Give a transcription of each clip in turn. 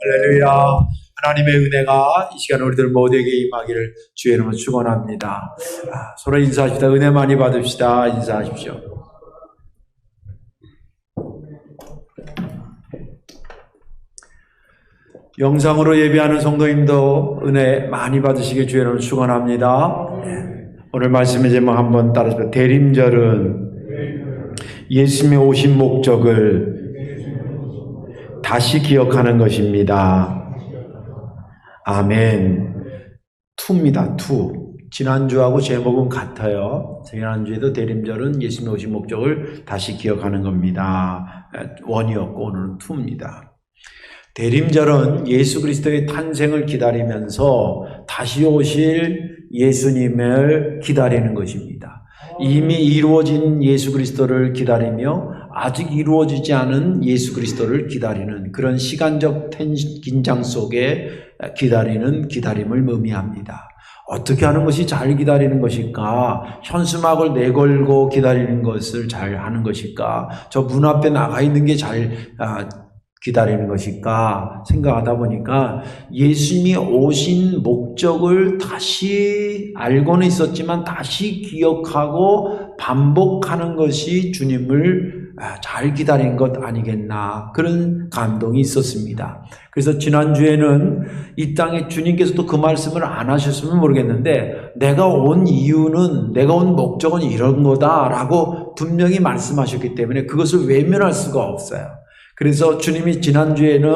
할렐루야. 하나님의 은혜가 이 시간 우리들 모두에게 임하기를 주의 이름으로 축원합니다. 서로 인사합시다. 은혜 많이 받읍시다. 인사하십시오. 영상으로 예배하는 성도님도 은혜 많이 받으시길 주의 이름으로 축원합니다. 오늘 말씀의 제목 한번 따라서 대림절은 예수님의 오신 목적을 다시 기억하는 것입니다. 아멘. 투입니다. 투. 지난주하고 제목은 같아요. 지난주에도 대림절은 예수님의 오신 목적을 다시 기억하는 겁니다. 원이었고 오늘은 투입니다. 대림절은 예수 그리스도의 탄생을 기다리면서 다시 오실 예수님을 기다리는 것입니다. 이미 이루어진 예수 그리스도를 기다리며 아직 이루어지지 않은 예수 그리스도를 기다리는 그런 시간적 긴장 속에 기다리는 기다림을 의미합니다. 어떻게 하는 것이 잘 기다리는 것일까? 현수막을 내걸고 기다리는 것을 잘 하는 것일까? 저 문 앞에 나가 있는 게 잘 기다리는 것일까 생각하다 보니까 예수님이 오신 목적을 다시 알고는 있었지만 다시 기억하고 반복하는 것이 주님을 잘 기다린 것 아니겠나 그런 감동이 있었습니다. 그래서 지난주에는 이 땅에 주님께서도 그 말씀을 안 하셨으면 모르겠는데 내가 온 이유는 내가 온 목적은 이런 거다라고 분명히 말씀하셨기 때문에 그것을 외면할 수가 없어요. 그래서 주님이 지난주에는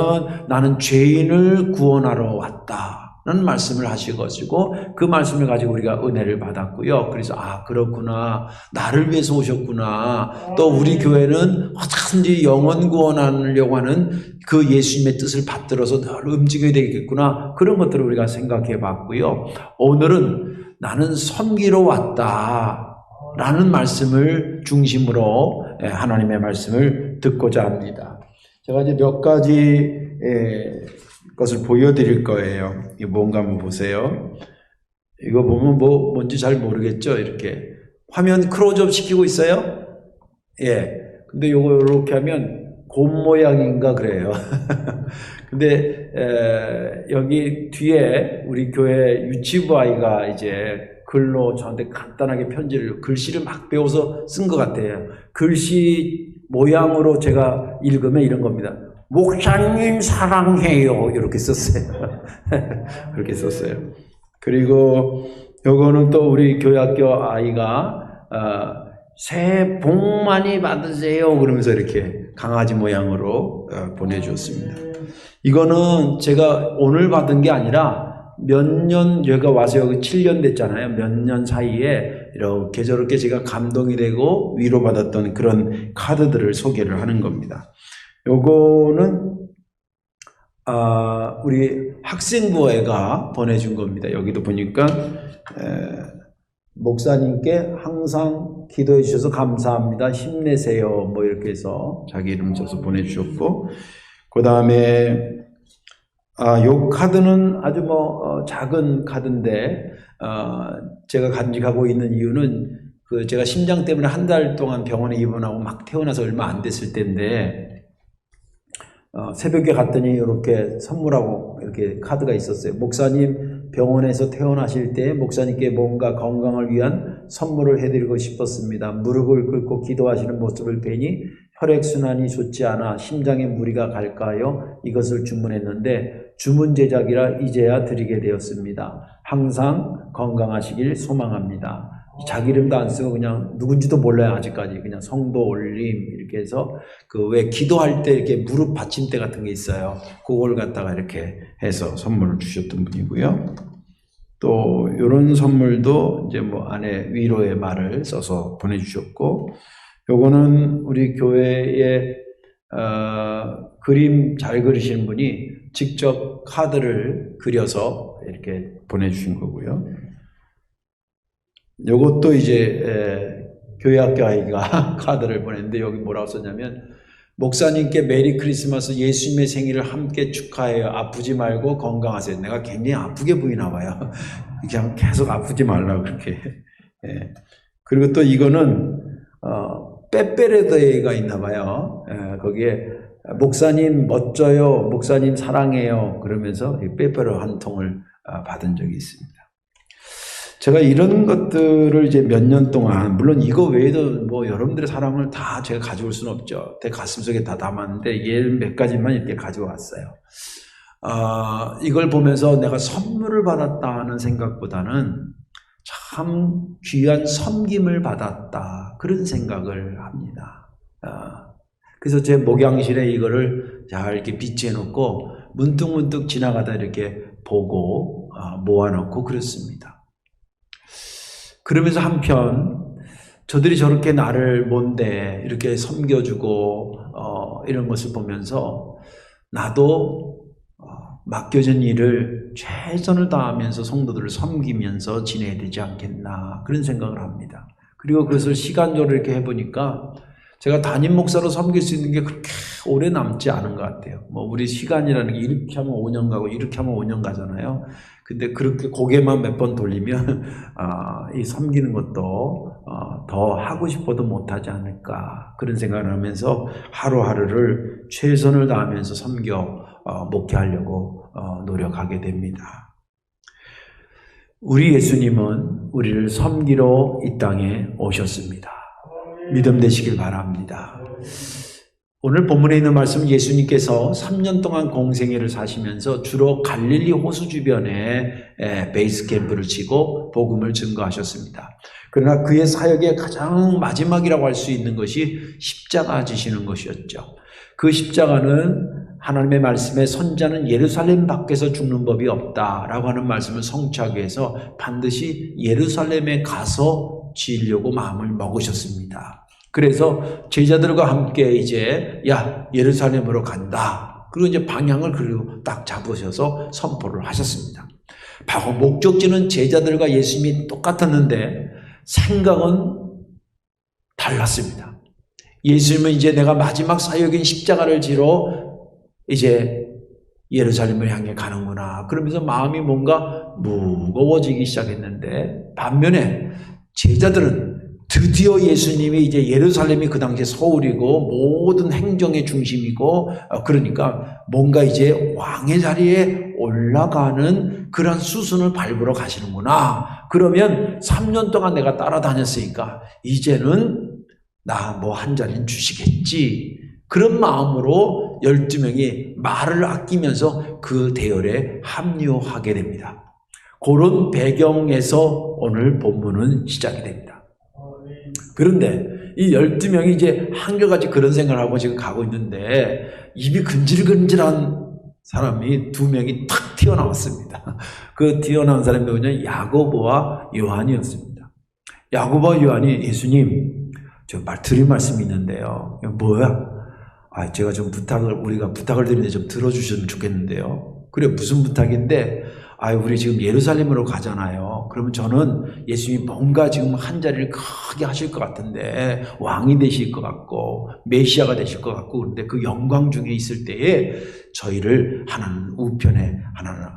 나는 죄인을 구원하러 왔다는 말씀을 하셔가지고 그 말씀을 가지고 우리가 은혜를 받았고요. 그래서 그렇구나. 나를 위해서 오셨구나. 또 우리 교회는 어떻게든지 영혼 구원하려고 하는 그 예수님의 뜻을 받들어서 늘 움직여야 되겠구나. 그런 것들을 우리가 생각해 봤고요. 오늘은 나는 섬기러 왔다라는 말씀을 중심으로 하나님의 말씀을 듣고자 합니다. 제가 이제 몇 가지 것을 보여드릴 거예요. 이게 뭔가 한번 보세요. 이거 보면 뭔지 잘 모르겠죠? 이렇게. 화면 클로즈업 시키고 있어요? 예. 근데 요거 이렇게 하면 곰 모양인가 그래요. 근데 여기 뒤에 우리 교회 유치부 아이가 이제 글로 저한테 간단하게 글씨를 막 배워서 쓴 것 같아요. 글씨 모양으로 제가 읽으면 이런 겁니다. 목사님 사랑해요. 이렇게 썼어요. 그렇게 썼어요. 그리고 요거는 또 우리 교회학교 아이가 새해 복 많이 받으세요. 그러면서 이렇게 강아지 모양으로 보내주었습니다. 이거는 제가 오늘 받은 게 아니라 몇 년, 제가 와서 여기 7년 됐잖아요. 몇 년 사이에 이렇게 저렇게 제가 감동이 되고 위로받았던 그런 카드들을 소개를 하는 겁니다. 요거는, 우리 학생부회가 보내준 겁니다. 여기도 보니까, 목사님께 항상 기도해 주셔서 감사합니다. 힘내세요. 뭐 이렇게 해서 자기 이름 써서 보내주셨고, 그 다음에, 요 카드는 아주 작은 카드인데, 제가 간직하고 있는 이유는 제가 심장 때문에 한 달 동안 병원에 입원하고 막 태어나서 얼마 안 됐을 때인데, 새벽에 갔더니 이렇게 선물하고 이렇게 카드가 있었어요. 목사님 병원에서 태어나실 때 목사님께 뭔가 건강을 위한 선물을 해드리고 싶었습니다. 무릎을 꿇고 기도하시는 모습을 뵈니 혈액순환이 좋지 않아 심장에 무리가 갈까요? 이것을 주문했는데 주문 제작이라 이제야 드리게 되었습니다. 항상 건강하시길 소망합니다. 자기 이름도 안 쓰고 그냥 누군지도 몰라요. 아직까지 그냥 성도 올림 이렇게 해서 왜 기도할 때 이렇게 무릎 받침대 같은 게 있어요. 그걸 갖다가 이렇게 해서 선물을 주셨던 분이고요. 또 이런 선물도 이제 안에 위로의 말을 써서 보내주셨고, 요거는 우리 교회에 그림 잘 그리시는 분이 직접 카드를 그려서 이렇게 보내주신 거고요. 요것도 이제 교회학교 아이가 카드를 보냈는데 여기 뭐라고 썼냐면 목사님께 메리 크리스마스 예수님의 생일을 함께 축하해요. 아프지 말고 건강하세요. 내가 굉장히 아프게 보이나 봐요. 그냥 계속 아프지 말라고 그렇게. 그리고 또 이거는 빼빼레데이가 있나 봐요. 거기에 목사님 멋져요, 목사님 사랑해요 그러면서 빼빼로 한 통을 받은 적이 있습니다. 제가 이런 것들을 이제 몇 년 동안, 물론 이거 외에도 뭐 여러분들의 사랑을 다 제가 가져올 수는 없죠. 제 가슴속에 다 담았는데 얘 몇 가지만 이렇게 가져왔어요. 이걸 보면서 내가 선물을 받았다는 생각보다는 참 귀한 섬김을 받았다 그런 생각을 합니다. 그래서 제 목양실에 이거를 잘 이렇게 비치해 놓고 문득문득 지나가다 이렇게 보고 모아놓고 그렇습니다. 그러면서 한편 저들이 저렇게 나를 뭔데 이렇게 섬겨주고 이런 것을 보면서 나도 맡겨진 일을 최선을 다하면서 성도들을 섬기면서 지내야 되지 않겠나 그런 생각을 합니다. 그리고 그것을 시간적으로 이렇게 해보니까 제가 담임 목사로 섬길 수 있는 게 그렇게 오래 남지 않은 것 같아요. 뭐 우리 시간이라는 게 이렇게 하면 5년 가고 이렇게 하면 5년 가잖아요. 근데 그렇게 고개만 몇 번 돌리면 이 섬기는 것도 더 하고 싶어도 못하지 않을까 그런 생각을 하면서 하루하루를 최선을 다하면서 섬겨 목회하려고 노력하게 됩니다. 우리 예수님은 우리를 섬기러 이 땅에 오셨습니다. 믿음 되시길 바랍니다. 오늘 본문에 있는 말씀, 예수님께서 3년 동안 공생애를 사시면서 주로 갈릴리 호수 주변에 베이스 캠프를 치고 복음을 증거하셨습니다. 그러나 그의 사역의 가장 마지막이라고 할 수 있는 것이 십자가 지시는 것이었죠. 그 십자가는 하나님의 말씀에 선자는 예루살렘 밖에서 죽는 법이 없다라고 하는 말씀을 성취하기 위해서 반드시 예루살렘에 가서 지으려고 마음을 먹으셨습니다. 그래서 제자들과 함께 이제 예루살렘으로 간다. 그리고 이제 방향을 그리고 딱 잡으셔서 선포를 하셨습니다. 바로 목적지는 제자들과 예수님이 똑같았는데 생각은 달랐습니다. 예수님은 이제 내가 마지막 사역인 십자가를 지러 이제 예루살렘을 향해 가는구나. 그러면서 마음이 뭔가 무거워지기 시작했는데 반면에 제자들은 드디어 예수님이 이제 예루살렘이 그 당시에 서울이고 모든 행정의 중심이고 그러니까 뭔가 이제 왕의 자리에 올라가는 그런 수순을 밟으러 가시는구나. 그러면 3년 동안 내가 따라다녔으니까 이제는 나 뭐 한 자리는 주시겠지. 그런 마음으로 12명이 말을 아끼면서 그 대열에 합류하게 됩니다. 그런 배경에서 오늘 본문은 시작이 됩니다. 그런데 이 12명이 이제 한결같이 그런 생각을 하고 지금 가고 있는데 입이 근질근질한 사람이 2명이 탁 튀어나왔습니다. 그 튀어나온 사람이 뭐냐? 야고보와 요한이었습니다. 야고보와 요한이 예수님, 저 드릴 말씀이 있는데요. 뭐야? 제가 좀 우리가 부탁을 드리는데 좀 들어주시면 좋겠는데요. 그래, 무슨 부탁인데? 우리 지금 예루살렘으로 가잖아요. 그러면 저는 예수님이 뭔가 지금 한 자리를 크게 하실 것 같은데 왕이 되실 것 같고 메시아가 되실 것 같고 그런데 그 영광 중에 있을 때에 저희를 하나는 우편에 하나는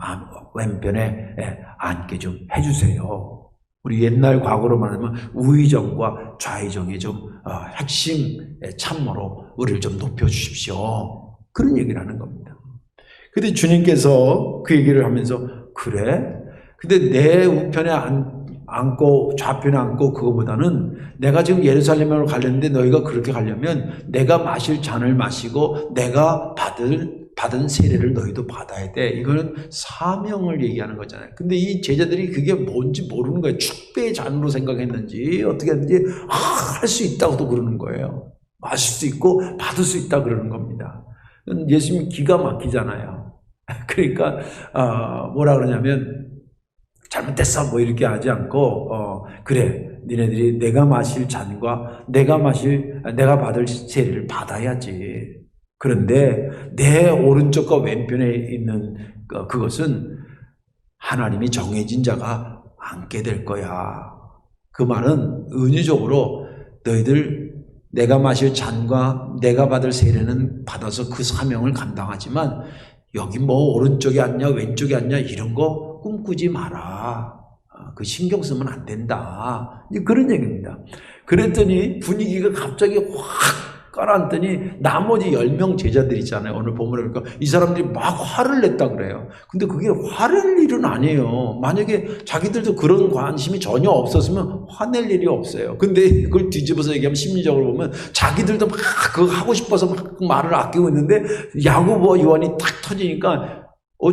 왼편에 앉게 좀 해주세요. 우리 옛날 과거로 말하면 우의정과 좌의정의 좀 핵심 참모로 우리를 좀 높여주십시오. 그런 얘기를 하는 겁니다. 근데 주님께서 그 얘기를 하면서 그래? 근데 내 우편에 앉고 좌편에 앉고 그거보다는 내가 지금 예루살렘으로 가려는데 너희가 그렇게 가려면 내가 마실 잔을 마시고 내가 받은 세례를 너희도 받아야 돼. 이거는 사명을 얘기하는 거잖아요. 근데 이 제자들이 그게 뭔지 모르는 거예요. 축배의 잔으로 생각했는지 어떻게 했는지 할 수 있다고도 그러는 거예요. 마실 수 있고 받을 수 있다 그러는 겁니다. 예수님이 기가 막히잖아요. 그러니까 뭐라 그러냐면 잘못됐어 뭐 이렇게 하지 않고 그래 니네들이 내가 마실 잔과 내가 받을 세례를 받아야지. 그런데 내 오른쪽과 왼편에 있는 그것은 하나님이 정해진 자가 앉게 될 거야. 그 말은 은유적으로 너희들 내가 마실 잔과 내가 받을 세례는 받아서 그 사명을 감당하지만 여기 뭐 오른쪽에 앉냐 왼쪽에 앉냐 이런 거 꿈꾸지 마라. 그 신경 쓰면 안 된다. 그런 얘기입니다. 그랬더니 분위기가 갑자기 확 깔아앉더니 나머지 10명 제자들 있잖아요. 오늘 본문에 보니까 이 사람들이 막 화를 냈다 그래요. 근데 그게 화낼 일은 아니에요. 만약에 자기들도 그런 관심이 전혀 없었으면 화낼 일이 없어요. 근데 그걸 뒤집어서 얘기하면 심리적으로 보면 자기들도 막 그거 하고 싶어서 막 말을 아끼고 있는데 야고보와 요한이 탁 터지니까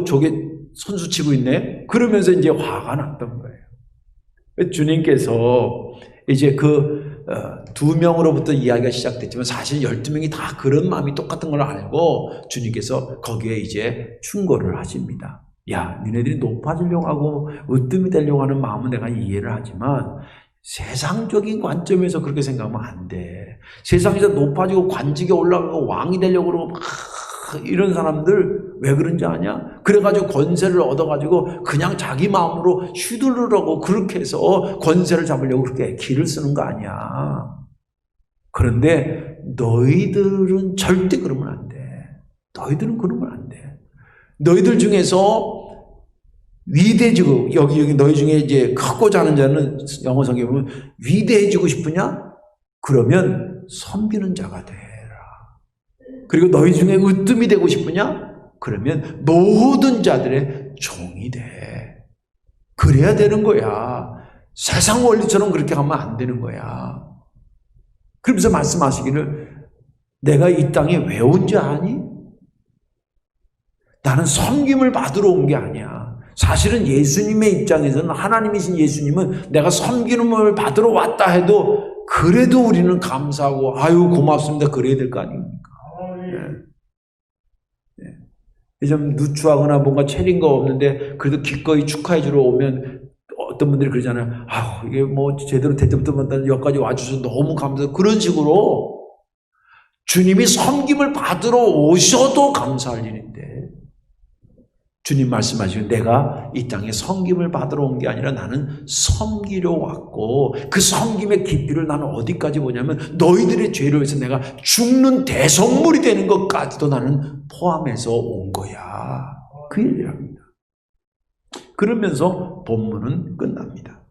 저게 선수 치고 있네? 그러면서 이제 화가 났던 거예요. 주님께서 이제 두 명으로부터 이야기가 시작됐지만 사실 12명이 다 그런 마음이 똑같은 걸 알고 주님께서 거기에 이제 충고를 하십니다. 야, 니네들이 높아지려고 하고 으뜸이 되려고 하는 마음은 내가 이해를 하지만 세상적인 관점에서 그렇게 생각하면 안 돼. 세상에서 높아지고 관직에 올라가고 왕이 되려고 그러고 막 이런 사람들 왜 그런지 아냐? 그래가지고 권세를 얻어가지고 그냥 자기 마음으로 휘두르려고 그렇게 해서 권세를 잡으려고 그렇게 기를 쓰는 거 아니야. 그런데 너희들은 절대 그러면 안 돼. 너희들은 그러면 안 돼. 너희들 중에서 위대해지고 여기 너희 중에 이제 크고자 하는 자는 영어 성경에 보면 위대해지고 싶으냐? 그러면 섬기는 자가 돼. 그리고 너희 중에 으뜸이 되고 싶으냐? 그러면 모든 자들의 종이 돼. 그래야 되는 거야. 세상 원리처럼 그렇게 하면 안 되는 거야. 그러면서 말씀하시기를 내가 이 땅에 왜 온지 아니? 나는 섬김을 받으러 온 게 아니야. 사실은 예수님의 입장에서는 하나님이신 예수님은 내가 섬김을 받으러 왔다 해도 그래도 우리는 감사하고 아유 고맙습니다. 그래야 될 거 아닙니까? 좀 누추하거나 뭔가 차린 거 없는데 그래도 기꺼이 축하해 주러 오면 어떤 분들이 그러잖아요. 아우 이게 뭐 제대로 대접도 여기까지 와주셔서 너무 감사해요. 그런 식으로 주님이 섬김을 받으러 오셔도 감사할 일인데 주님 말씀하시고 내가 이 땅에 섬김을 받으러 온 게 아니라 나는 섬기려 왔고 그 섬김의 깊이를 나는 어디까지 보냐면 너희들의 죄로 해서 내가 죽는 대성물이 되는 것까지도 나는 포함해서 온 거야. 그 얘기랍니다. 그러면서 본문은 끝납니다.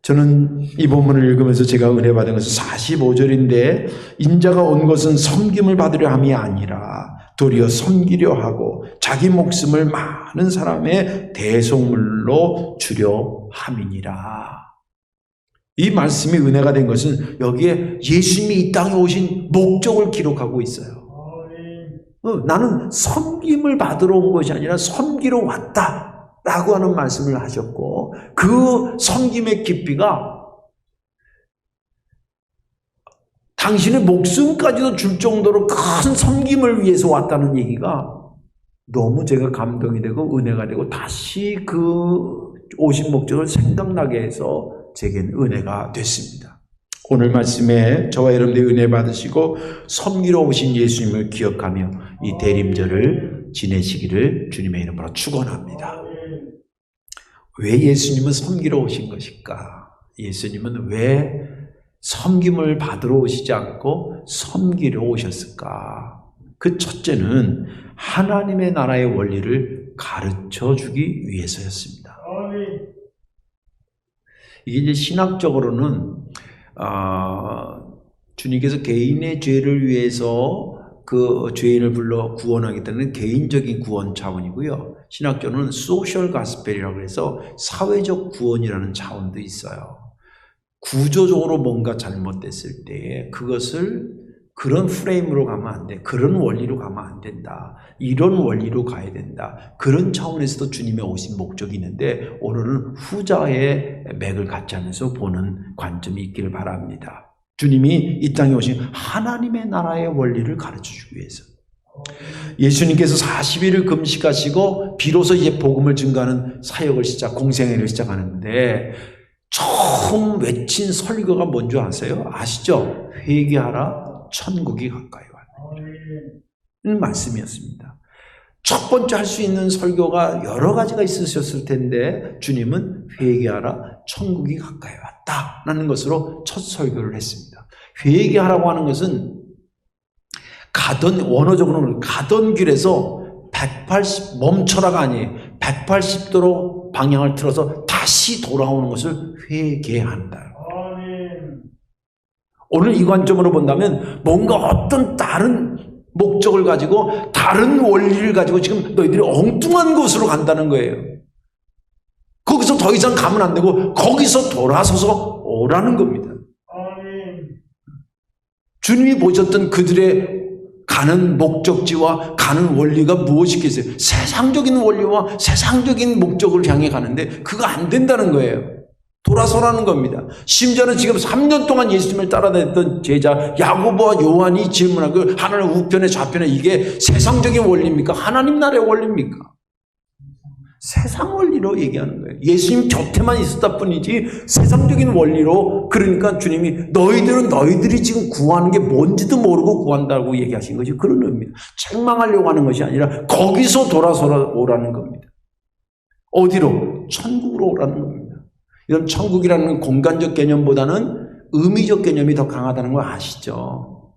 저는 이 본문을 읽으면서 제가 은혜 받은 것은 45절인데 인자가 온 것은 섬김을 받으려 함이 아니라 도리어 섬기려 하고 자기 목숨을 많은 사람의 대속물로 주려 함이니라. 이 말씀이 은혜가 된 것은 여기에 예수님이 이 땅에 오신 목적을 기록하고 있어요. 나는 섬김을 받으러 온 것이 아니라 섬기러 왔다라고 하는 말씀을 하셨고 그 섬김의 깊이가 당신의 목숨까지도 줄 정도로 큰 섬김을 위해서 왔다는 얘기가 너무 제가 감동이 되고 은혜가 되고 다시 그 오신 목적을 생각나게 해서 제겐 은혜가 됐습니다. 오늘 말씀에 저와 여러분들이 은혜 받으시고 섬기러 오신 예수님을 기억하며 이 대림절을 지내시기를 주님의 이름으로 축원합니다. 왜 예수님은 섬기러 오신 것일까? 예수님은 왜 섬김을 받으러 오시지 않고 섬기러 오셨을까? 그 첫째는 하나님의 나라의 원리를 가르쳐 주기 위해서였습니다. 이게 이제 신학적으로는 주님께서 개인의 죄를 위해서 그 죄인을 불러 구원하겠다는 개인적인 구원 차원이고요. 신학적으로는 소셜 가스펠이라고 해서 사회적 구원이라는 차원도 있어요. 구조적으로 뭔가 잘못됐을 때 그것을 그런 프레임으로 가면 안 돼. 그런 원리로 가면 안 된다. 이런 원리로 가야 된다. 그런 차원에서도 주님의 오신 목적이 있는데 오늘은 후자의 맥을 같이 하면서 보는 관점이 있기를 바랍니다. 주님이 이 땅에 오신 하나님의 나라의 원리를 가르쳐주기 위해서 예수님께서 40일을 금식하시고 비로소 이제 복음을 증거하는 사역을 공생애를 시작하는데 처음 외친 설교가 뭔지 아세요? 아시죠? 회개하라 천국이 가까이 왔다. 말씀이었습니다. 첫 번째 할 수 있는 설교가 여러 가지가 있으셨을 텐데 주님은 회개하라 천국이 가까이 왔다라는 것으로 첫 설교를 했습니다. 회개하라고 하는 것은 원어적으로는 가던 길에서 180 멈춰라가 아니에요. 180도로 방향을 틀어서 다시 돌아오는 것을 회개한다. 오늘 이 관점으로 본다면 뭔가 어떤 다른 목적을 가지고 다른 원리를 가지고 지금 너희들이 엉뚱한 곳으로 간다는 거예요. 거기서 더 이상 가면 안 되고 거기서 돌아서서 오라는 겁니다. 주님이 보셨던 그들의 가는 목적지와 가는 원리가 무엇이겠어요? 세상적인 원리와 세상적인 목적을 향해 가는데 그거 안 된다는 거예요. 돌아서라는 겁니다. 심지어는 지금 3년 동안 예수님을 따라다녔던 제자 야고보와 요한이 질문하고 하나님 우편에 좌편에 이게 세상적인 원리입니까? 하나님 나라의 원리입니까? 세상 원리로 얘기하는 거예요. 예수님 곁에만 있었다 뿐이지 세상적인 원리로, 그러니까 주님이 너희들은 너희들이 지금 구하는 게 뭔지도 모르고 구한다고 얘기하신 것이 그런 의미입니다. 책망하려고 하는 것이 아니라 거기서 돌아서 오라는 겁니다. 어디로? 천국으로 오라는 겁니다. 이런 천국이라는 공간적 개념보다는 의미적 개념이 더 강하다는 걸 아시죠?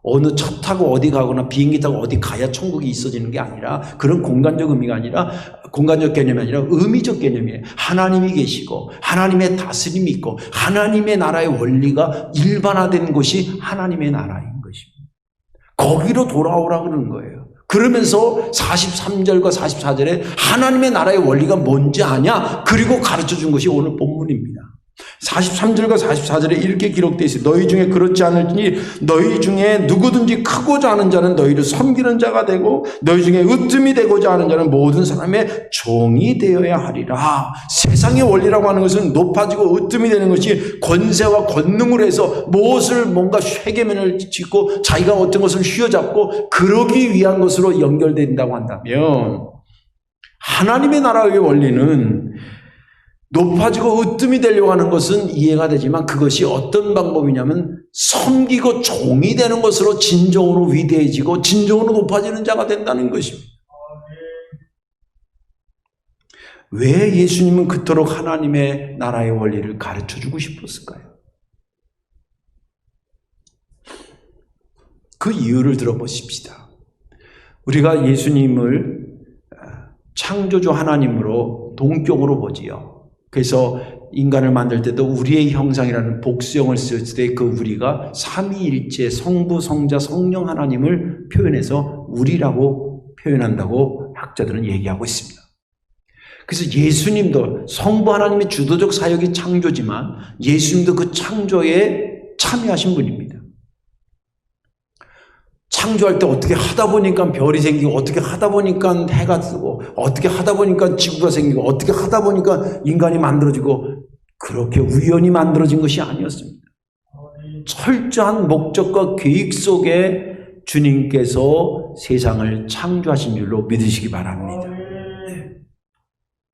어느 차 타고 어디 가거나 비행기 타고 어디 가야 천국이 있어지는 게 아니라 그런 공간적 의미가 아니라 공간적 개념이 아니라 의미적 개념이에요. 하나님이 계시고 하나님의 다스림이 있고 하나님의 나라의 원리가 일반화된 곳이 하나님의 나라인 것입니다. 거기로 돌아오라 그러는 거예요. 그러면서 43절과 44절에 하나님의 나라의 원리가 뭔지 아냐? 그리고 가르쳐 준 것이 오늘 본문입니다. 43절과 44절에 이렇게 기록되어 있어요. 너희 중에 그렇지 않을지니 너희 중에 누구든지 크고자 하는 자는 너희를 섬기는 자가 되고 너희 중에 으뜸이 되고자 하는 자는 모든 사람의 종이 되어야 하리라. 세상의 원리라고 하는 것은 높아지고 으뜸이 되는 것이 권세와 권능으로 해서 무엇을 뭔가 쇠계면을 짓고 자기가 어떤 것을 휘어잡고 그러기 위한 것으로 연결된다고 한다면 하나님의 나라의 원리는 높아지고 으뜸이 되려고 하는 것은 이해가 되지만 그것이 어떤 방법이냐면 섬기고 종이 되는 것으로 진정으로 위대해지고 진정으로 높아지는 자가 된다는 것입니다. 왜 예수님은 그토록 하나님의 나라의 원리를 가르쳐주고 싶었을까요? 그 이유를 들어보십시다. 우리가 예수님을 창조주 하나님으로 동격으로 보지요. 그래서 인간을 만들 때도 우리의 형상이라는 복수형을 쓸 때 그 우리가 삼위일체 성부, 성자, 성령 하나님을 표현해서 우리라고 표현한다고 학자들은 얘기하고 있습니다. 그래서 예수님도 성부 하나님의 주도적 사역이 창조지만 예수님도 그 창조에 참여하신 분입니다. 창조할 때 어떻게 하다 보니까 별이 생기고 어떻게 하다 보니까 해가 뜨고 어떻게 하다 보니까 지구가 생기고 어떻게 하다 보니까 인간이 만들어지고 그렇게 우연히 만들어진 것이 아니었습니다. 철저한 목적과 계획 속에 주님께서 세상을 창조하신 줄로 믿으시기 바랍니다.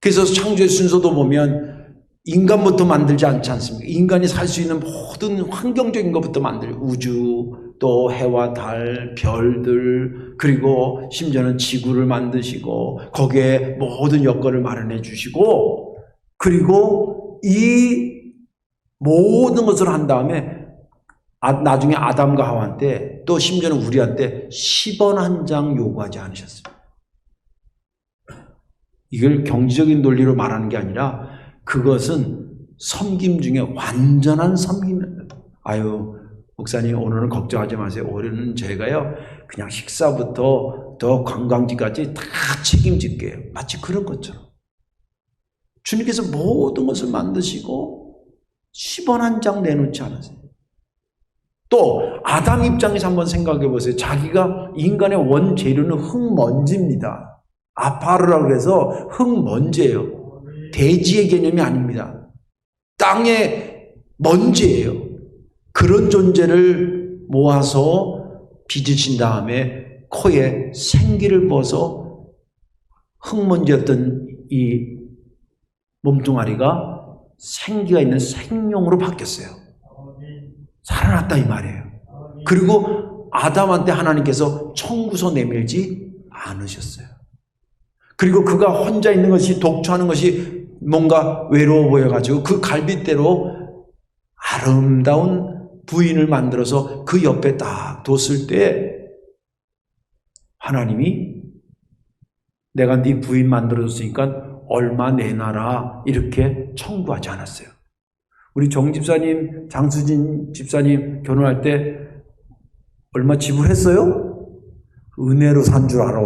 그래서 창조의 순서도 보면 인간부터 만들지 않지 않습니까? 인간이 살 수 있는 모든 환경적인 것부터 만들고 우주, 또 해와 달, 별들, 그리고 심지어는 지구를 만드시고 거기에 모든 여건을 마련해 주시고 그리고 이 모든 것을 한 다음에 나중에 아담과 하와한테 또 심지어는 우리한테 10원 한 장 요구하지 않으셨습니다. 이걸 경제적인 논리로 말하는 게 아니라 그것은 섬김 중에 완전한 섬김입니다. 아유, 목사님 오늘은 걱정하지 마세요. 올해는 제가요 그냥 식사부터 더 관광지까지 다 책임질게요. 마치 그런 것처럼 주님께서 모든 것을 만드시고 10원 한 장 내놓지 않으세요. 또 아담 입장에서 한번 생각해 보세요. 자기가 인간의 원재료는 흙먼지입니다. 아파르라고 해서 흙먼지예요. 대지의 개념이 아닙니다. 땅의 먼지예요. 그런 존재를 모아서 빚으신 다음에 코에 생기를 벗어 흙먼지였던 이 몸뚱아리가 생기가 있는 생명으로 바뀌었어요. 살아났다 이 말이에요. 그리고 아담한테 하나님께서 청구서 내밀지 않으셨어요. 그리고 그가 혼자 있는 것이 독초하는 것이 뭔가 외로워 보여가지고 그 갈빗대로 아름다운 부인을 만들어서 그 옆에 딱 뒀을 때 하나님이 내가 네 부인 만들어줬으니까 얼마 내놔라 이렇게 청구하지 않았어요. 우리 정 집사님, 장수진 집사님 결혼할 때 얼마 지불했어요? 은혜로 산 줄 알아.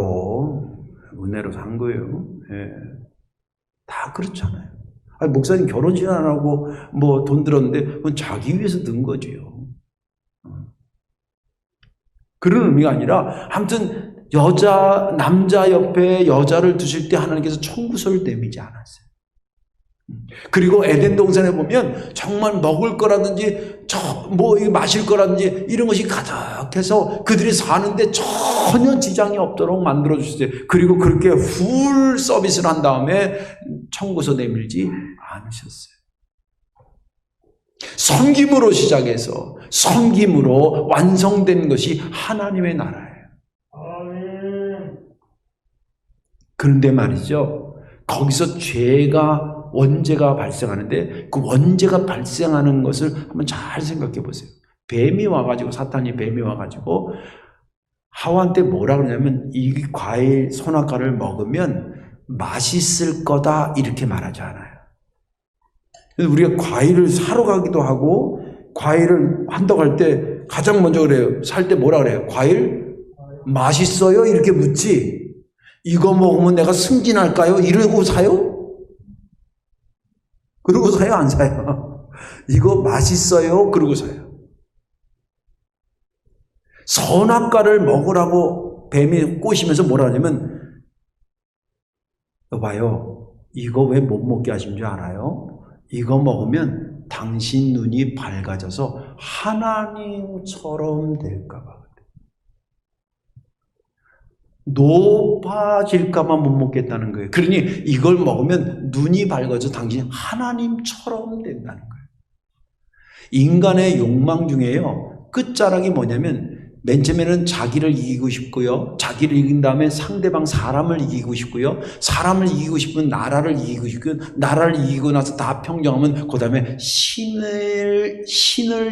은혜로 산 거예요. 예. 다 그렇잖아요. 아니, 목사님 결혼식 안 하고 뭐 돈 들었는데 그건 자기 위해서 든 거지요. 그런 의미가 아니라 아무튼 남자 옆에 여자를 두실 때 하나님께서 청구서를 내미지 않았어요. 그리고 에덴 동산에 보면 정말 먹을 거라든지 뭐 마실 거라든지 이런 것이 가득해서 그들이 사는데 전혀 지장이 없도록 만들어 주셨어요. 그리고 그렇게 풀 서비스를 한 다음에 청구서 내밀지 않으셨어요. 섬김으로 시작해서 섬김으로 완성된 것이 하나님의 나라예요. 그런데 말이죠, 거기서 원죄가 발생하는데 그 원죄가 발생하는 것을 한번 잘 생각해 보세요. 사탄이 뱀이 와가지고 하와한테 뭐라 그러냐면 이 과일 선악과를 먹으면 맛있을 거다 이렇게 말하지 않아요. 우리가 과일을 사러 가기도 하고 과일을 한다고 할 때 가장 먼저 그래요. 살 때 뭐라 그래요? 과일 맛있어요? 이렇게 묻지. 이거 먹으면 내가 승진할까요? 이러고 사요? 그러고 사요? 안 사요? 이거 맛있어요? 그러고 사요. 선악과를 먹으라고 뱀이 꼬시면서 뭐라 하냐면 여봐요. 이거 왜 못 먹게 하신 줄 알아요? 이거 먹으면 당신 눈이 밝아져서 하나님처럼 될까 봐. 높아질까만 못 먹겠다는 거예요. 그러니 이걸 먹으면 눈이 밝아져 당신이 하나님처럼 된다는 거예요. 인간의 욕망 중에요, 끝자락이 뭐냐면 맨 처음에는 자기를 이기고 싶고요, 자기를 이긴 다음에 상대방 사람을 이기고 싶고요, 사람을 이기고 싶으면 나라를 이기고 싶고요, 나라를 이기고 나서 다 평정하면 그 다음에 신을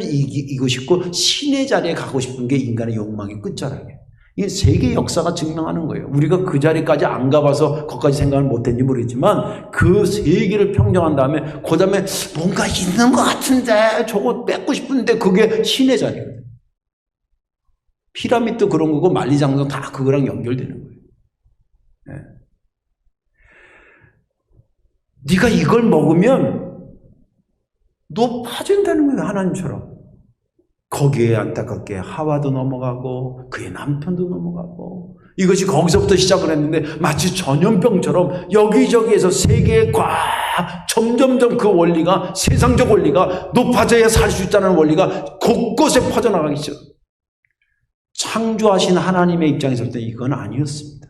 이기고 싶고 신의 자리에 가고 싶은 게 인간의 욕망의 끝자락이에요. 이게 세계 역사가 증명하는 거예요. 우리가 그 자리까지 안 가봐서 거기까지 생각을 못했는지 모르겠지만 그 세계를 평정한 다음에 그 다음에 뭔가 있는 것 같은데 저거 뺏고 싶은데 그게 신의 자리예요. 피라미드도 그런 거고 만리장성 다 그거랑 연결되는 거예요. 네. 네가 이걸 먹으면 높아진다는 거예요. 하나님처럼. 거기에 안타깝게 하와도 넘어가고 그의 남편도 넘어가고 이것이 거기서부터 시작을 했는데 마치 전염병처럼 여기저기에서 세계에 점점점 그 원리가, 세상적 원리가 높아져야 살 수 있다는 원리가 곳곳에 퍼져나가기 시작. 창조하신 하나님의 입장에서 볼 때 이건 아니었습니다.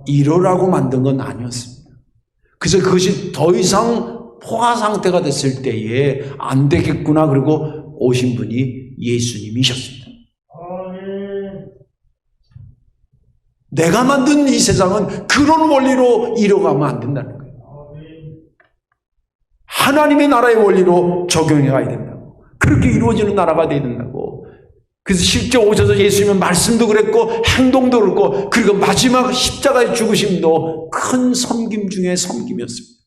이러라고 만든 건 아니었습니다. 그래서 그것이 더 이상 포화 상태가 됐을 때에 안 되겠구나. 그리고 오신 분이 예수님이셨습니다. 내가 만든 이 세상은 그런 원리로 이뤄가면 안 된다는 거예요. 하나님의 나라의 원리로 적용해 가야 된다고. 그렇게 이루어지는 나라가 돼야 된다고. 그래서 실제 오셔서 예수님은 말씀도 그랬고 행동도 그랬고 그리고 마지막 십자가의 죽으심도 큰 섬김 중에 섬김이었습니다.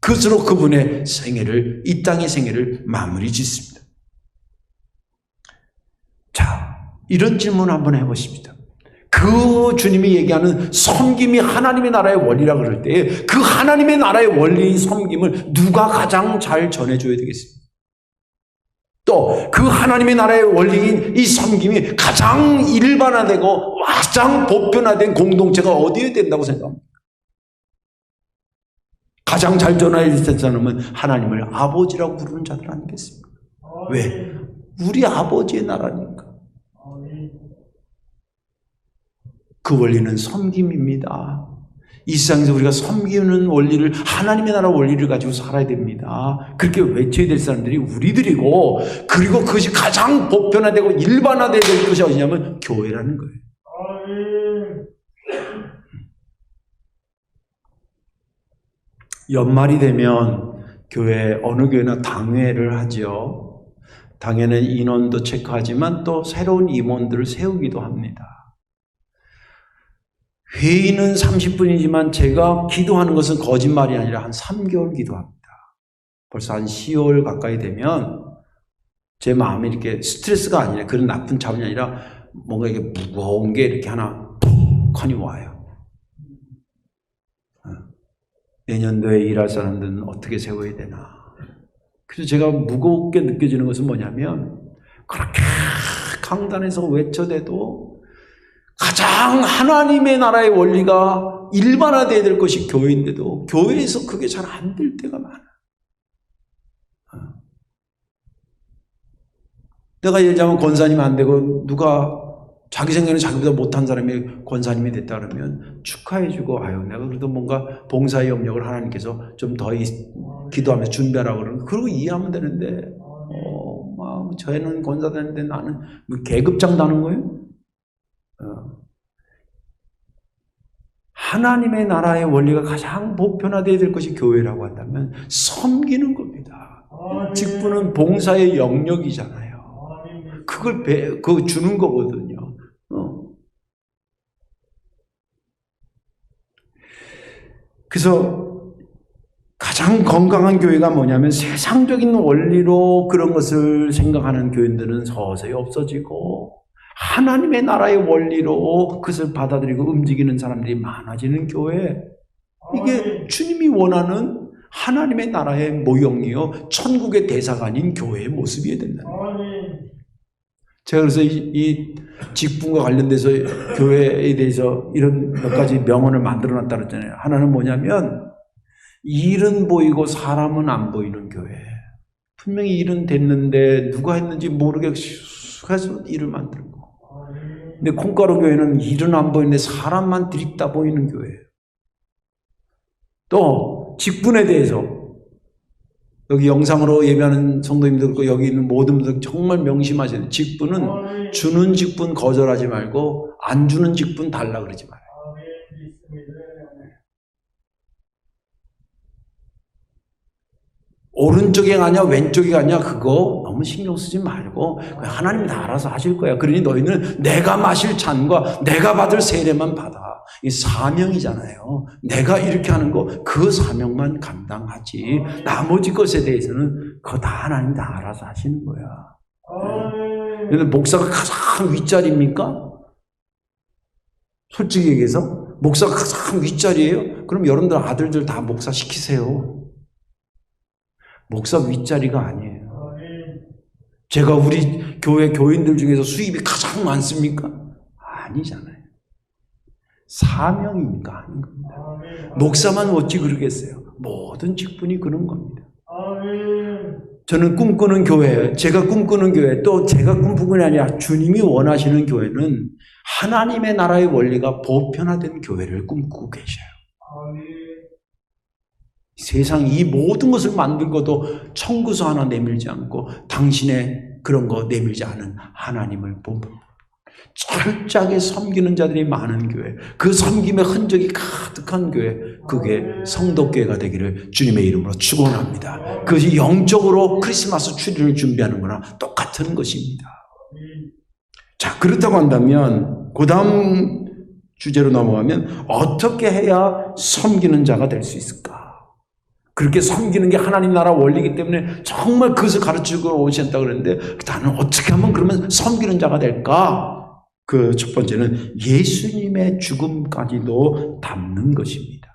그것으로 그분의 생애를, 이 땅의 생애를 마무리 짓습니다. 자, 이런 질문 한번 해보십시다. 그 주님이 얘기하는 섬김이 하나님의 나라의 원리라고 그럴 때 그 하나님의 나라의 원리인 섬김을 누가 가장 잘 전해줘야 되겠습니까? 또 그 하나님의 나라의 원리인 이 섬김이 가장 일반화되고 가장 보편화된 공동체가 어디에 된다고 생각합니까? 가장 잘 전해야 될 사람은 하나님을 아버지라고 부르는 자들 아니겠습니까? 왜? 우리 아버지의 나라니까. 그 원리는 섬김입니다. 이 세상에서 우리가 섬기는 원리를, 하나님의 나라 원리를 가지고 살아야 됩니다. 그렇게 외쳐야 될 사람들이 우리들이고, 그리고 그것이 가장 보편화되고 일반화되어야 될 것이 어디냐면 교회라는 거예요. 연말이 되면 어느 교회나 당회를 하죠. 당회는 인원도 체크하지만 또 새로운 임원들을 세우기도 합니다. 회의는 30분이지만 제가 기도하는 것은 거짓말이 아니라 한 3개월 기도합니다. 벌써 한 10월 가까이 되면 제 마음이 이렇게 스트레스가 아니라 그런 나쁜 차원이 아니라 뭔가 이게 무거운 게 이렇게 하나 칸이 와요. 내년도에 일할 사람들은 어떻게 세워야 되나. 그래서 제가 무겁게 느껴지는 것은 뭐냐면 그렇게 강단에서 외쳐대도 가장 하나님의 나라의 원리가 일반화되어야 될 것이 교회인데도 교회에서 그게 잘 안 될 때가 많아. 내가 예를 들자면 권사님 안 되고 누가 자기 생각에는 자기보다 못한 사람이 권사님이 됐다 그러면 축하해주고 아유 내가 그래도 뭔가 봉사의 영역을 하나님께서 좀 더 기도하면서 준비하라고 그러는 그러고 이해하면 되는데 막 저희는 권사 되는데 나는 계급장 다는 거예요? 하나님의 나라의 원리가 가장 보편화되어야 될 것이 교회라고 한다면 섬기는 겁니다. 직분은 봉사의 영역이잖아요. 그걸 그거 주는 거거든요. 그래서 가장 건강한 교회가 뭐냐면 세상적인 원리로 그런 것을 생각하는 교인들은 서서히 없어지고 하나님의 나라의 원리로 그것을 받아들이고 움직이는 사람들이 많아지는 교회. 이게 주님이 원하는 하나님의 나라의 모형이요 천국의 대사관인 교회의 모습이어야 된다. 제가 그래서 이 직분과 관련돼서 교회에 대해서 이런 몇 가지 명언을 만들어놨다 그랬잖아요. 하나는 뭐냐면 일은 보이고 사람은 안 보이는 교회. 분명히 일은 됐는데 누가 했는지 모르게 해서 일을 만드는 거. 근데 콩가루 교회는 일은 안 보이는데 사람만 들이다 보이는 교회예요. 또 직분에 대해서 여기 영상으로 예배하는 성도님들 그리고 여기 있는 모든 분들 정말 명심하셔야 돼요. 직분은 주는 직분 거절하지 말고 안 주는 직분 달라 그러지 말아요. 오른쪽에 가냐 왼쪽에 가냐 그거 너무 신경 쓰지 말고 하나님이 다 알아서 하실 거야. 그러니 너희는 내가 마실 잔과 내가 받을 세례만 받아. 이 사명이잖아요. 내가 이렇게 하는 거 그 사명만 감당하지 나머지 것에 대해서는 그거 다 하나님 다 알아서 하시는 거야. 근데 목사가 가장 윗자리입니까? 솔직히 얘기해서 목사가 가장 윗자리예요? 그럼 여러분들 아들들 다 목사 시키세요. 목사 윗자리가 아니에요. 제가 우리 교회 교인들 중에서 수입이 가장 많습니까? 아니잖아요. 사명이니까 하는 겁니다. 목사만 어찌 그러겠어요? 모든 직분이 그런 겁니다. 저는 꿈꾸는 교회, 제가 꿈꾸는 교회, 또 제가 꿈꾸는 게 아니라 주님이 원하시는 교회는 하나님의 나라의 원리가 보편화된 교회를 꿈꾸고 계셔요. 세상 이 모든 것을 만들고도 청구서 하나 내밀지 않고 당신의 그런 거 내밀지 않은 하나님을 보면 철저하게 섬기는 자들이 많은 교회, 그 섬김의 흔적이 가득한 교회, 그게 성도교회가 되기를 주님의 이름으로 축원합니다. 그것이 영적으로 크리스마스 추리를 준비하는 거나 똑같은 것입니다. 자, 그렇다고 한다면 그 다음 주제로 넘어가면 어떻게 해야 섬기는 자가 될 수 있을까? 그렇게 섬기는 게 하나님 나라 원리이기 때문에 정말 그것을 가르치고 오셨다고 그랬는데 나는 어떻게 하면 그러면 섬기는 자가 될까? 그 첫 번째는 예수님의 죽음까지도 담는 것입니다.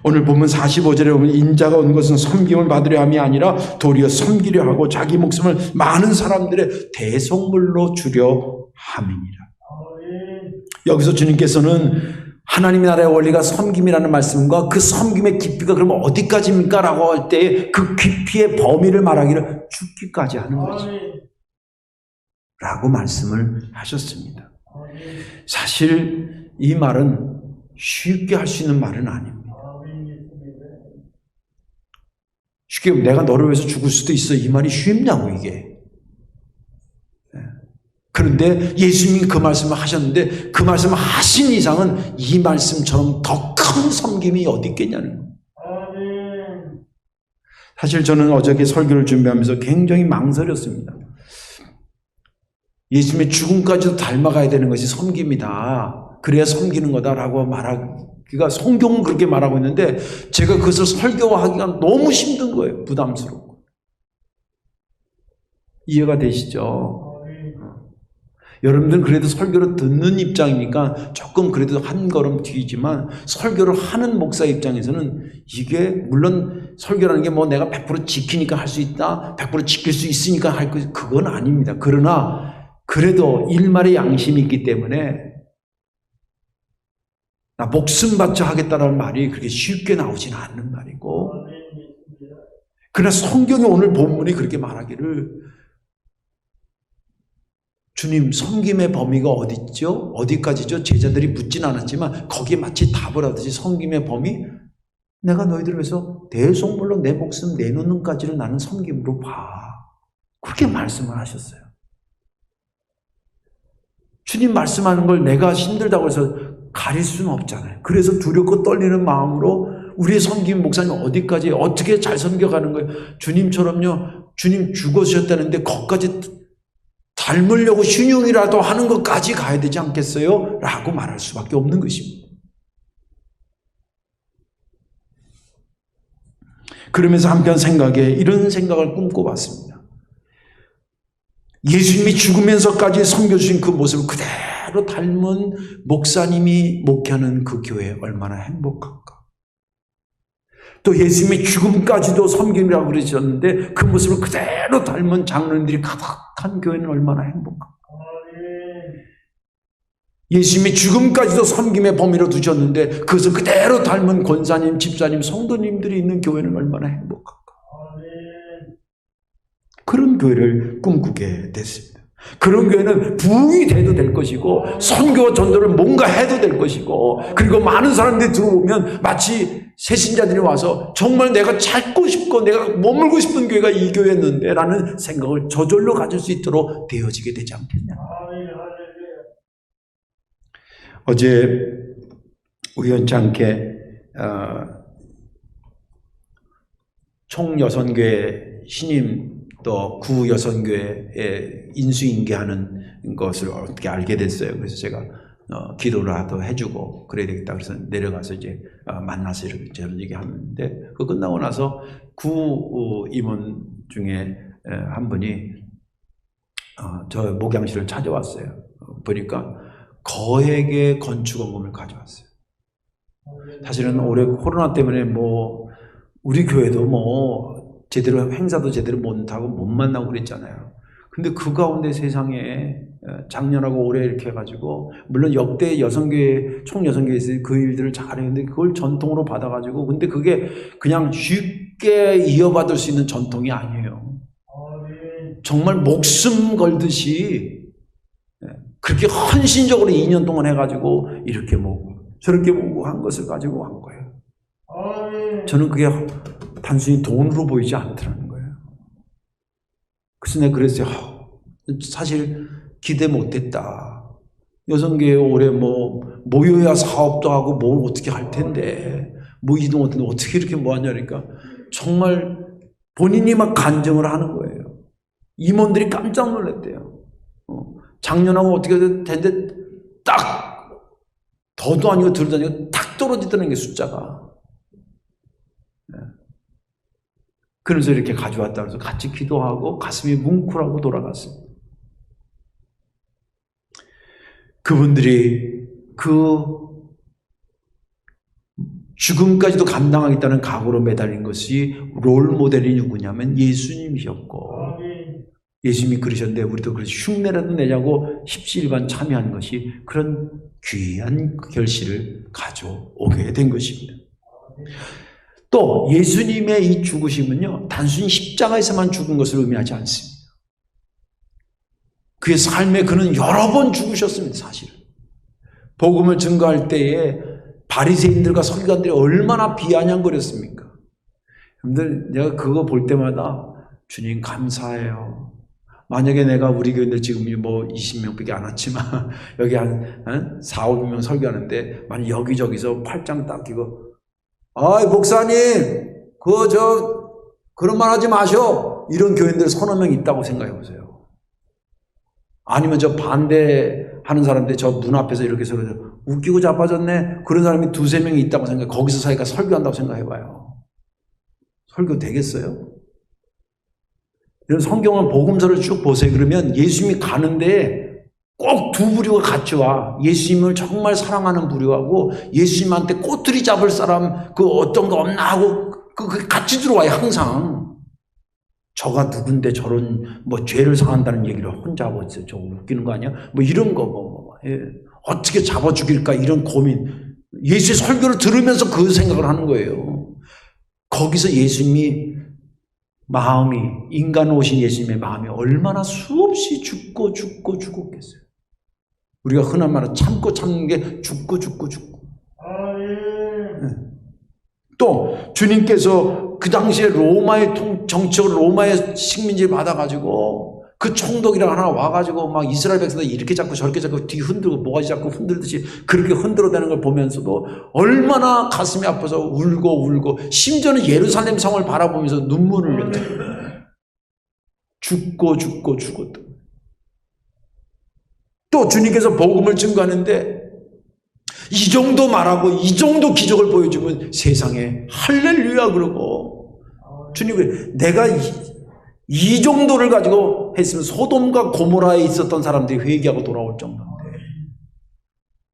오늘 보면 45절에 보면 인자가 온 것은 섬김을 받으려 함이 아니라 도리어 섬기려 하고 자기 목숨을 많은 사람들의 대속물로 주려 함이니라. 여기서 주님께서는 하나님의 나라의 원리가 섬김이라는 말씀과 그 섬김의 깊이가 그러면 어디까지입니까? 라고 할 때 그 깊이의 범위를 말하기를 죽기까지 하는 거죠. 라고 말씀을 하셨습니다. 사실 이 말은 쉽게 할 수 있는 말은 아닙니다. 쉽게 내가 너를 위해서 죽을 수도 있어 이 말이 쉽냐고 이게. 그런데 예수님이 그 말씀을 하셨는데 그 말씀을 하신 이상은 이 말씀처럼 더 큰 섬김이 어디 있겠냐는 거예요. 사실 저는 어저께 설교를 준비하면서 굉장히 망설였습니다. 예수님의 죽음까지도 닮아가야 되는 것이 섬김이다. 그래야 섬기는 거다라고 말하기 그러니까 성경은 그렇게 말하고 있는데 제가 그것을 설교하기가 너무 힘든 거예요. 부담스럽고. 이해가 되시죠? 여러분들은 그래도 설교를 듣는 입장이니까 조금 그래도 한 걸음 뒤지만 설교를 하는 목사 입장에서는 이게 물론 설교라는 게 뭐 내가 100% 지키니까 할 수 있다, 100% 지킬 수 있으니까 할 거, 그건 아닙니다. 그러나 그래도 일말의 양심이 있기 때문에 나 목숨 바쳐 하겠다는 말이 그렇게 쉽게 나오지는 않는 말이고, 그러나 성경이 오늘 본문이 그렇게 말하기를 주님, 섬김의 범위가 어디 있죠? 어디까지죠? 제자들이 묻진 않았지만 거기에 마치 답을 하듯이 섬김의 범위, 내가 너희들을 위해서 대속물로 내 목숨 내놓는까지를 나는 섬김으로 봐. 그렇게 말씀을 하셨어요. 주님 말씀하는 걸 내가 힘들다고 해서 가릴 수는 없잖아요. 그래서 두렵고 떨리는 마음으로 우리의 섬김 목사님 어디까지 어떻게 잘 섬겨가는 거예요? 주님처럼요. 주님 죽으셨다는데 거기까지 닮으려고 흉흉이라도 하는 것까지 가야 되지 않겠어요? 라고 말할 수밖에 없는 것입니다. 그러면서 한편 이런 생각을 꿈꿔봤습니다. 예수님이 죽으면서까지 섬겨주신 그 모습을 그대로 닮은 목사님이 목회하는 그 교회 얼마나 행복할까. 또 예수님이 죽음까지도 섬김이라고 그러셨는데 그 모습을 그대로 닮은 장로님들이 가득한 교회는 얼마나 행복할까. 예수님이 죽음까지도 섬김의 범위로 두셨는데 그것을 그대로 닮은 권사님, 집사님, 성도님들이 있는 교회는 얼마나 행복할까. 그런 교회를 꿈꾸게 됐습니다. 그런 교회는 부흥이 돼도 될 것이고 선교와 전도를 뭔가 해도 될 것이고, 그리고 많은 사람들이 들어오면 마치 새신자들이 와서 정말 내가 찾고 싶고 내가 머물고 싶은 교회가 이 교회였는데 라는 생각을 저절로 가질 수 있도록 되어지게 되지 않겠냐. 어제 우연치 않게 총여선교회 신임 또 구여선교회에 인수인계하는 것을 어떻게 알게 됐어요. 그래서 제가 기도라도 해주고 그래야 되겠다. 그래서 내려가서 이제 만나서 이렇게 저런 얘기하는데, 그 끝나고 나서 구 임원 중에 한 분이 저 목양실을 찾아왔어요. 보니까 거액의 건축원금을 가져왔어요. 사실은 올해 코로나 때문에 뭐 우리 교회도 뭐 제대로 행사도 제대로 못하고 못 만나고 그랬잖아요. 근데 그 가운데 세상에 작년하고 올해 이렇게 해가지고, 물론 역대 여성교회, 총여성교회에서 그 일들을 잘했는데 그걸 전통으로 받아가지고, 근데 그게 그냥 쉽게 이어받을 수 있는 전통이 아니에요. 정말 목숨 걸듯이 그렇게 헌신적으로 2년 동안 해가지고 이렇게 모으고 저렇게 모으고 한 것을 가지고 한 거예요. 저는 그게 단순히 돈으로 보이지 않더라는 거예요. 그래서 내가 그랬어요. 사실 기대 못했다. 여성교회 올해 뭐 모여야 사업도 하고 뭘 어떻게 할 텐데 모이지도 못했는데 어떻게 이렇게 모았냐니까 정말 본인이 막 간증을 하는 거예요. 임원들이 깜짝 놀랐대요. 작년하고 어떻게 됐는데 딱 더도 아니고 덜도 아니고 딱 떨어지더라는 게 숫자가. 그래서 이렇게 가져왔다 그래서 같이 기도하고 가슴이 뭉클하고 돌아갔습니다. 그분들이 그 죽음까지도 감당하겠다는 각오로 매달린 것이 롤 모델이 누구냐면 예수님이셨고, 예수님이 그러셨는데 우리도 그래서 흉내라도 내자고 십시일반 참여하는 것이 그런 귀한 결실을 가져오게 된 것입니다. 또 예수님의 이 죽으심은요, 단순히 십자가에서만 죽은 것을 의미하지 않습니다. 그의 삶에 그는 여러 번 죽으셨습니다. 사실은 복음을 증거할 때에 바리새인들과 서기관들이 얼마나 비아냥거렸습니까? 여러분들, 내가 그거 볼 때마다 주님 감사해요. 만약에 내가 우리 교인들 지금 뭐 20명밖에 안 왔지만 여기 한 4, 500명 설교하는데 만약 여기저기서 팔짱 딱 끼고 목사님 그런 말 하지 마셔, 이런 교인들 서너 명 있다고 생각해 보세요. 아니면 저 반대하는 하는 사람들 저 문 앞에서 이렇게 서로 웃기고 자빠졌네. 그런 사람이 두세 명이 있다고 생각해. 거기서 자기가 설교한다고 생각해봐요. 설교 되겠어요? 이런 성경을 복음서를 쭉 보세요. 그러면 예수님이 가는데 꼭 두 부류가 같이 와. 예수님을 정말 사랑하는 부류하고 예수님한테 꼬투리 잡을 사람 그 어떤 거 없나 하고 그 같이 들어와요. 항상. 저가 누군데 저런 뭐 죄를 상한다는 얘기를 혼자 하고 있어요. 저 웃기는 거 아니야? 뭐 이런 거 예. 어떻게 잡아 죽일까 이런 고민. 예수의 설교를 들으면서 그 생각을 하는 거예요. 거기서 예수님이 마음이 인간 오신 예수님의 마음이 얼마나 수없이 죽고 죽었겠어요. 우리가 흔한 말로 참고 참는 게 죽고. 네. 또 주님께서 그 당시에 로마의 정치적으로 로마의 식민지를 받아가지고 그 총독이랑 하나 와가지고 막 이스라엘 백성들 이렇게 잡고 저렇게 잡고 뒤 흔들고 모가지 잡고 흔들듯이 그렇게 흔들어대는 걸 보면서도 얼마나 가슴이 아파서 울고 심지어는 예루살렘 성을 바라보면서 눈물을 흘렸죠. 죽고 또 주님께서 복음을 증거하는데 이 정도 말하고 이 정도 기적을 보여주면 세상에 할렐루야 그러고 주님이 내가 이 정도를 가지고 했으면 소돔과 고모라에 있었던 사람들이 회개하고 돌아올 정도인데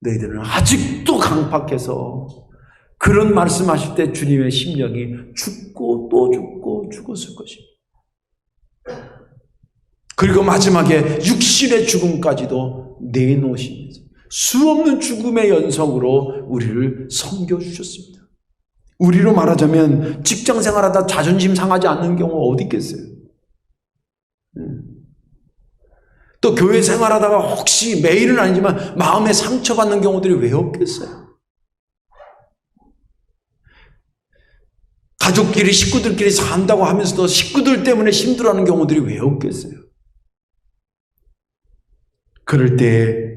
너희들은 아직도 강팍해서 그런 말씀하실 때 주님의 심령이 죽고 또 죽었을 것입니다. 그리고 마지막에 육신의 죽음까지도 내놓으시면서 수없는 죽음의 연속으로 우리를 섬겨주셨습니다. 우리로 말하자면 직장 생활하다 자존심 상하지 않는 경우가 어디 있겠어요? 또 교회 생활하다가 혹시 매일은 아니지만 마음에 상처받는 경우들이 왜 없겠어요? 가족끼리 식구들끼리 산다고 하면서도 식구들 때문에 힘들어하는 경우들이 왜 없겠어요? 그럴 때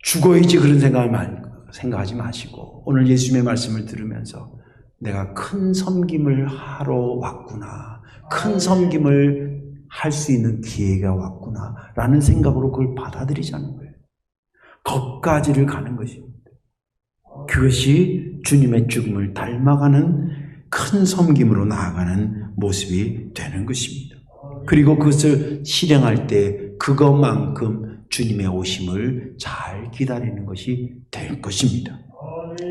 죽어야지 그런 생각하지 마시고 오늘 예수님의 말씀을 들으면서 내가 큰 섬김을 하러 왔구나. 큰 섬김을 할 수 있는 기회가 왔구나 라는 생각으로 그걸 받아들이자는 거예요. 거기까지를 가는 것입니다. 그것이 주님의 죽음을 닮아가는 큰 섬김으로 나아가는 모습이 되는 것입니다. 그리고 그것을 실행할 때 그것만큼 주님의 오심을 잘 기다리는 것이 될 것입니다.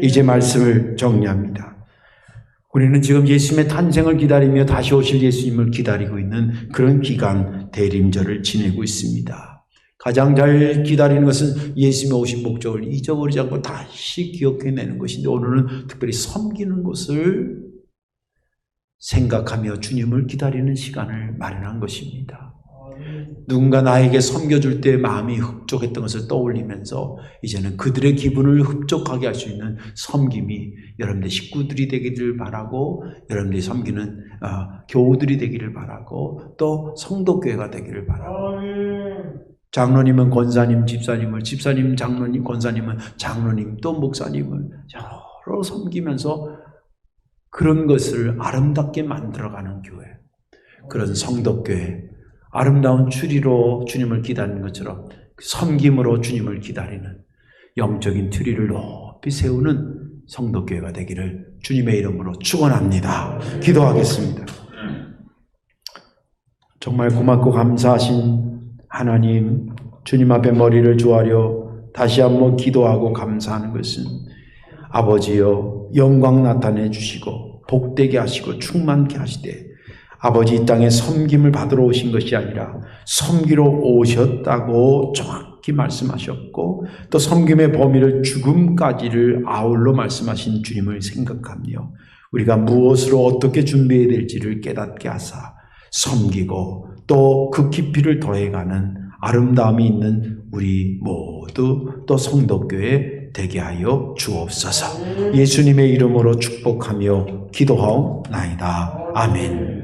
이제 말씀을 정리합니다. 우리는 지금 예수님의 탄생을 기다리며 다시 오실 예수님을 기다리고 있는 그런 기간 대림절을 지내고 있습니다. 가장 잘 기다리는 것은 예수님의 오신 목적을 잊어버리지 않고 다시 기억해내는 것인데 오늘은 특별히 섬기는 것을 생각하며 주님을 기다리는 시간을 마련한 것입니다. 누군가 나에게 섬겨줄 때 마음이 흡족했던 것을 떠올리면서 이제는 그들의 기분을 흡족하게 할 수 있는 섬김이 여러분들 식구들이 되기를 바라고 여러분들이 섬기는 교우들이 되기를 바라고 또 성도교회가 되기를 바라고 장로님은 권사님, 집사님, 장로님, 권사님은 장로님, 또 목사님을 여러 섬기면서 그런 것을 아름답게 만들어가는 교회, 그런 성도교회, 아름다운 추리로 주님을 기다리는 것처럼 섬김으로 주님을 기다리는 영적인 추리를 높이 세우는 성도교회가 되기를 주님의 이름으로 축원합니다. 기도하겠습니다. 정말 고맙고 감사하신 하나님, 주님 앞에 머리를 조아려 다시 한번 기도하고 감사하는 것은 아버지여 영광 나타내 주시고 복되게 하시고 충만케 하시되 아버지 이 땅에 섬김을 받으러 오신 것이 아니라 섬기러 오셨다고 정확히 말씀하셨고 또 섬김의 범위를 죽음까지를 아울러 말씀하신 주님을 생각하며 우리가 무엇으로 어떻게 준비해야 될지를 깨닫게 하사 섬기고 또 그 깊이를 더해가는 아름다움이 있는 우리 모두 또 성도교회 되게 하여 주옵소서. 예수님의 이름으로 축복하며 기도하옵나이다. 아멘.